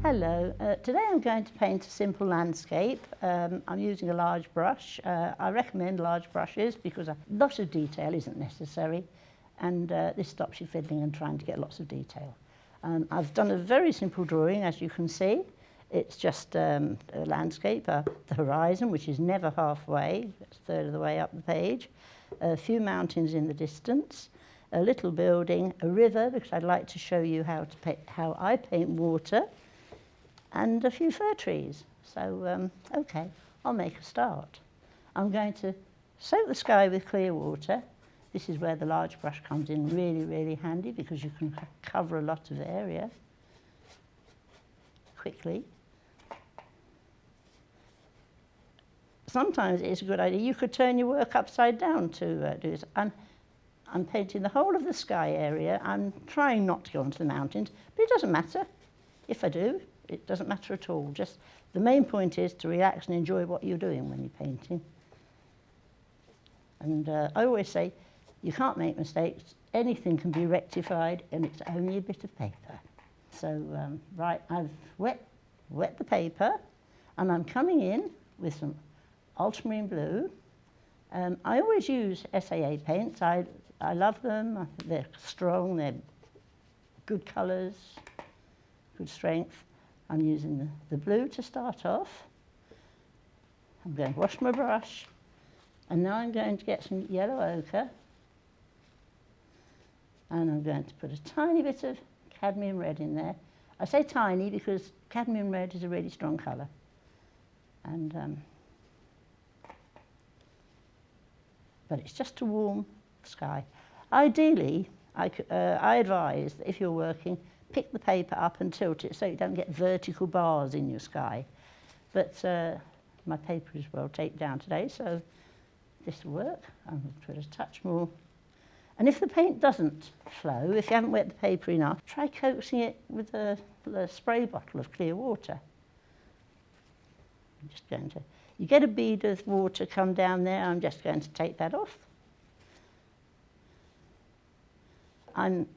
Hello, today I'm going to paint a simple landscape. I'm using a large brush. I recommend large brushes because a lot of detail isn't necessary, and this stops you fiddling and trying to get lots of detail. I've done a very simple drawing, as you can see. It's just a landscape, the horizon, which is never halfway, it's a third of the way up the page, a few mountains in the distance, a little building, a river, because I'd like to show you how I paint water, and a few fir trees. So, okay, I'll make a start. I'm going to soak the sky with clear water. This is where the large brush comes in really, really handy because you can cover a lot of area quickly. Sometimes it's a good idea. You could turn your work upside down to do this. I'm painting the whole of the sky area. I'm trying not to go onto the mountains, but it doesn't matter. If I do, it doesn't matter at all. Just the main point is to relax and enjoy what you're doing when you're painting. And I always say, you can't make mistakes. Anything can be rectified, and it's only a bit of paper. So, right, I've wet the paper, and I'm coming in with some ultramarine blue. I always use SAA paints. I love them. They're strong. They're good colours, good strength. I'm using the blue to start off. I'm going to wash my brush, and now I'm going to get some yellow ochre, and I'm going to put a tiny bit of cadmium red in there. I say tiny because cadmium red is a really strong colour. And but it's just to warm the sky. Ideally, I advise that if you're working, pick the paper up and tilt it so you don't get vertical bars in your sky. But my paper is well taped down today, so this will work. I'm going to put a touch more. And if the paint doesn't flow, if you haven't wet the paper enough, try coaxing it with a spray bottle of clear water. I'm just going to, you get a bead of water come down there, I'm just going to take that off.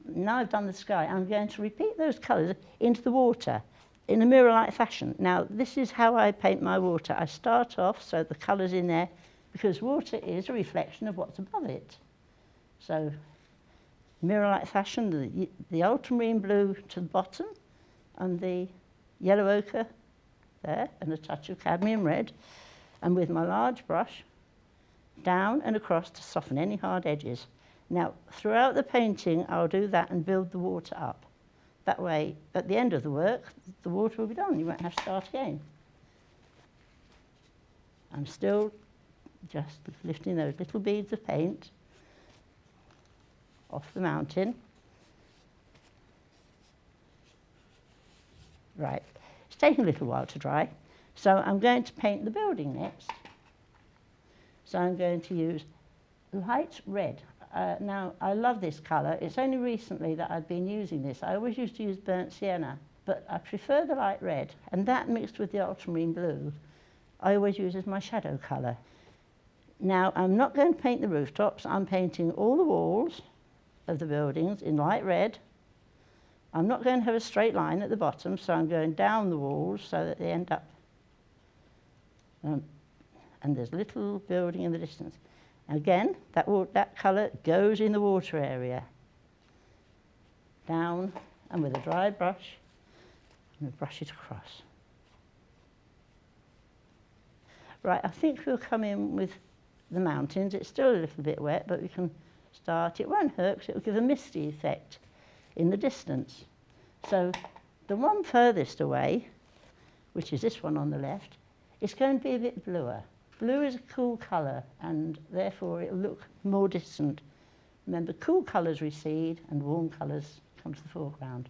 Now I've done the sky, I'm going to repeat those colours into the water in a mirror-like fashion. Now, this is how I paint my water. I start off so the colour's in there, because water is a reflection of what's above it. So, mirror-like fashion, the ultramarine blue to the bottom, and the yellow ochre there, and a touch of cadmium red. And with my large brush, down and across to soften any hard edges. Now, throughout the painting, I'll do that and build the water up. That way, at the end of the work, the water will be done. You won't have to start again. I'm still just lifting those little beads of paint off the mountain. Right, it's taking a little while to dry. So I'm going to paint the building next. So I'm going to use light red. Now, I love this colour. It's only recently that I've been using this. I always used to use burnt sienna, but I prefer the light red, and that mixed with the ultramarine blue, I always use as my shadow colour. Now, I'm not going to paint the rooftops. I'm painting all the walls of the buildings in light red. I'm not going to have a straight line at the bottom, so I'm going down the walls so that they end up, and there's a little building in the distance. Again, that colour goes in the water area. Down, and with a dry brush, I'm going to brush it across. Right, I think we'll come in with the mountains. It's still a little bit wet, but we can start. It won't hurt because it will give a misty effect in the distance. So the one furthest away, which is this one on the left, is going to be a bit bluer. Blue is a cool colour, and therefore it'll look more distant. Remember, cool colours recede and warm colours come to the foreground.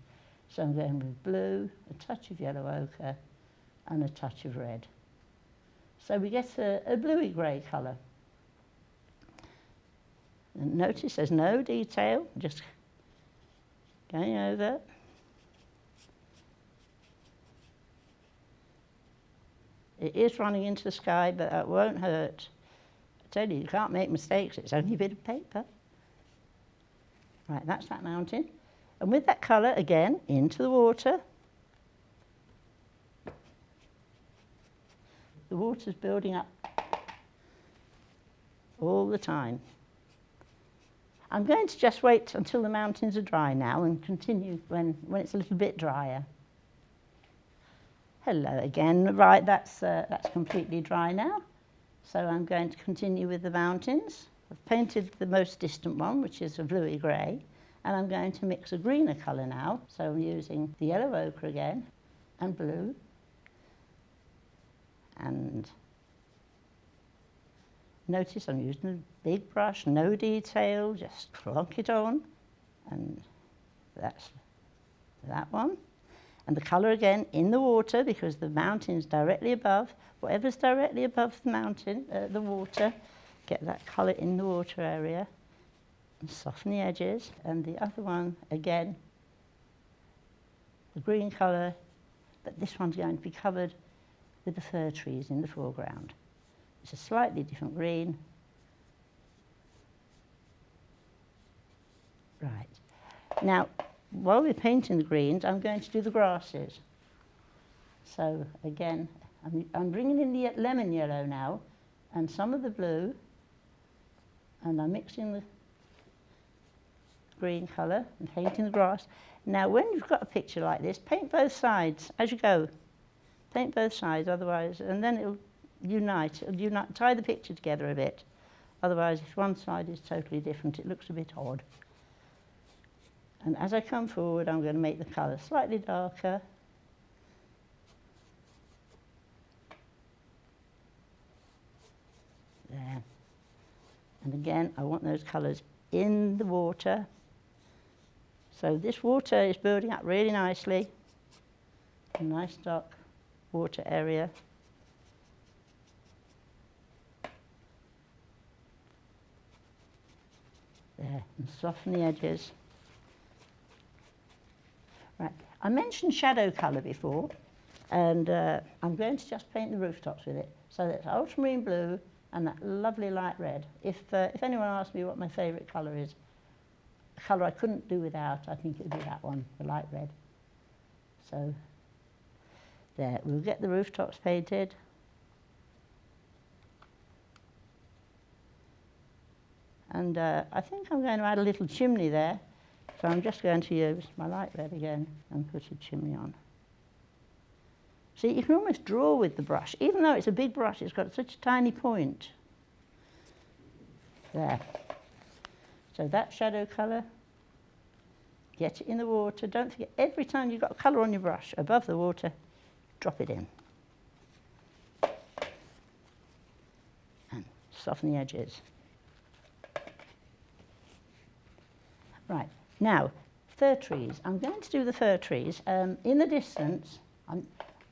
So I'm going with blue, a touch of yellow ochre, and a touch of red. So we get a bluey grey colour. And notice there's no detail, just going over. It is running into the sky, but that won't hurt. I tell you can't make mistakes. It's only a bit of paper. Right, that's that mountain. And with that colour, again, into the water. the water's building up all the time. I'm going to just wait until the mountains are dry now and continue when it's a little bit drier. Hello again. Right, that's completely dry now. So I'm going to continue with the mountains. I've painted the most distant one, which is a bluey grey, and I'm going to mix a greener colour now. So I'm using the yellow ochre again, and blue, and notice I'm using a big brush, no detail, just clonk it on, and that's that one. And the colour again in the water, because the mountain's directly above. Whatever's directly above the mountain, the water, get that colour in the water area and soften the edges. And the other one, again, the green colour, but this one's going to be covered with the fir trees in the foreground. It's a slightly different green. Right. Now, while we're painting the greens, I'm going to do the grasses. So again, I'm bringing in the lemon yellow now, and some of the blue, and I'm mixing the green colour and painting the grass. Now, when you've got a picture like this, paint both sides as you go. Paint both sides, otherwise, and then it'll unite, tie the picture together a bit. Otherwise, if one side is totally different, it looks a bit odd. And as I come forward, I'm going to make the colour slightly darker. There. And again, I want those colours in the water. So this water is building up really nicely. A nice dark water area. There, and soften the edges. Right, I mentioned shadow colour before, and I'm going to just paint the rooftops with it. So that's ultramarine blue and that lovely light red. If anyone asks me what my favourite colour is, a colour I couldn't do without, I think it would be that one, the light red. So there, we'll get the rooftops painted. And I think I'm going to add a little chimney there. So I'm just going to use my light red again and put a chimney on. See, you can almost draw with the brush. Even though it's a big brush, it's got such a tiny point. There. So that shadow colour, get it in the water. Don't forget, every time you've got a colour on your brush above the water, drop it in. And soften the edges. Right. Now, fir trees. I'm going to do the fir trees. In the distance,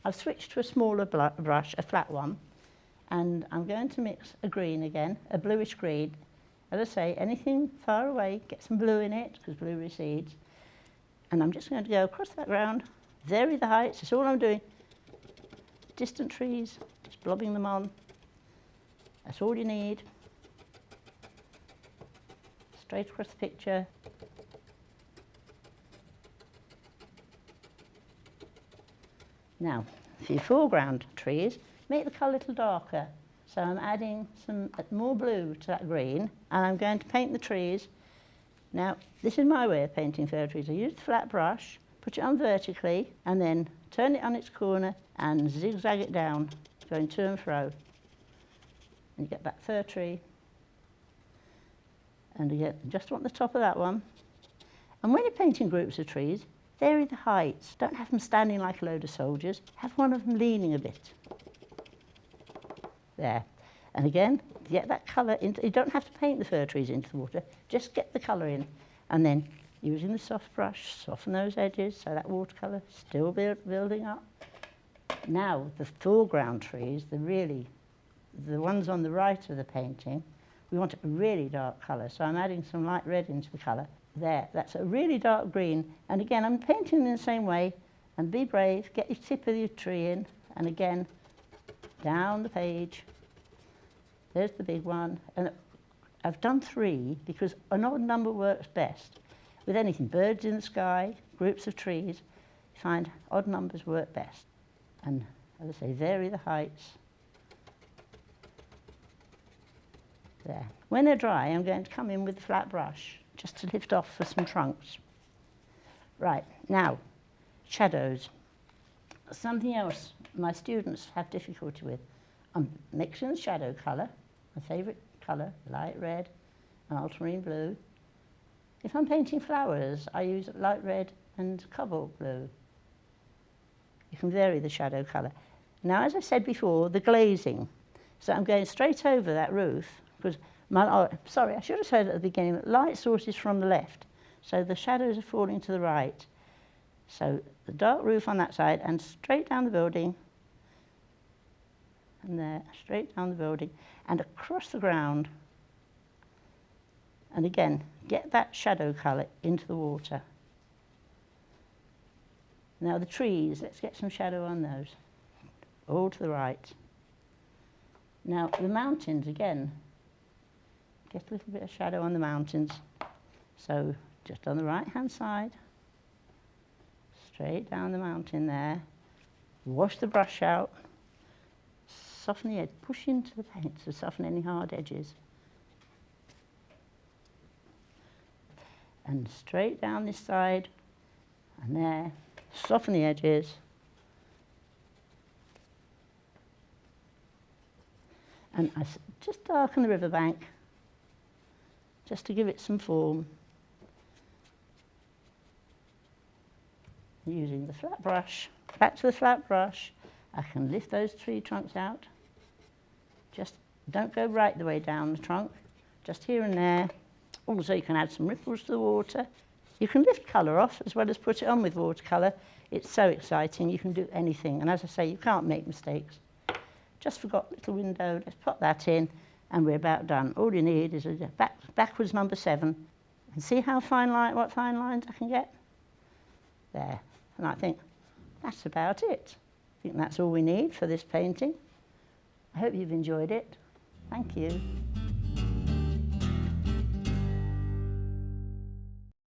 I've switched to a smaller brush, a flat one, and I'm going to mix a green again, a bluish green. As I say, anything far away, get some blue in it, because blue recedes. And I'm just going to go across that ground, vary the heights, that's all I'm doing. Distant trees, just blobbing them on. That's all you need. Straight across the picture. Now, for your foreground trees, make the colour a little darker. So I'm adding some more blue to that green, and I'm going to paint the trees. Now, this is my way of painting fir trees. I use the flat brush, put it on vertically, and then turn it on its corner and zigzag it down, going to and fro. And you get that fir tree. And again, just want the top of that one. And when you're painting groups of trees, vary the heights. Don't have them standing like a load of soldiers. Have one of them leaning a bit. There. And again, get that colour into. You don't have to paint the fir trees into the water. Just get the colour in. And then, using the soft brush, soften those edges so that watercolour still building up. Now, the foreground trees, the ones on the right of the painting, we want a really dark colour. So I'm adding some light red into the colour. There, that's a really dark green. And again, I'm painting in the same way. And be brave, get your tip of your tree in. And again, down the page. There's the big one. And I've done 3 because an odd number works best. With anything, birds in the sky, groups of trees, you find odd numbers work best. And as I say, vary the heights. There. When they're dry, I'm going to come in with a flat brush just to lift off for some trunks. Right, now, shadows. Something else my students have difficulty with. I'm mixing the shadow colour, my favourite colour, light red and ultramarine blue. If I'm painting flowers, I use light red and cobalt blue. You can vary the shadow colour. Now, as I said before, the glazing. So I'm going straight over that roof, because sorry, I should have said at the beginning that light source is from the left, so the shadows are falling to the right. So the dark roof on that side and straight down the building, and there, straight down the building, and across the ground. And again, get that shadow colour into the water. Now the trees, let's get some shadow on those, all to the right. Now the mountains, again, get a little bit of shadow on the mountains. So just on the right hand side, straight down the mountain there, wash the brush out, soften the edge, push into the paint to soften any hard edges. And straight down this side, and there, soften the edges. And I just darken the riverbank, just to give it some form. Using the flat brush, back to the flat brush, I can lift those tree trunks out. Just don't go right the way down the trunk, just here and there. Also, you can add some ripples to the water. You can lift colour off as well as put it on with watercolour. It's so exciting, you can do anything. And as I say, you can't make mistakes. Just forgot little window, let's pop that in, and we're about done. All you need is a backwards number 7. And see how fine line, what fine lines I can get? There. And I think that's about it. I think that's all we need for this painting. I hope you've enjoyed it. Thank you.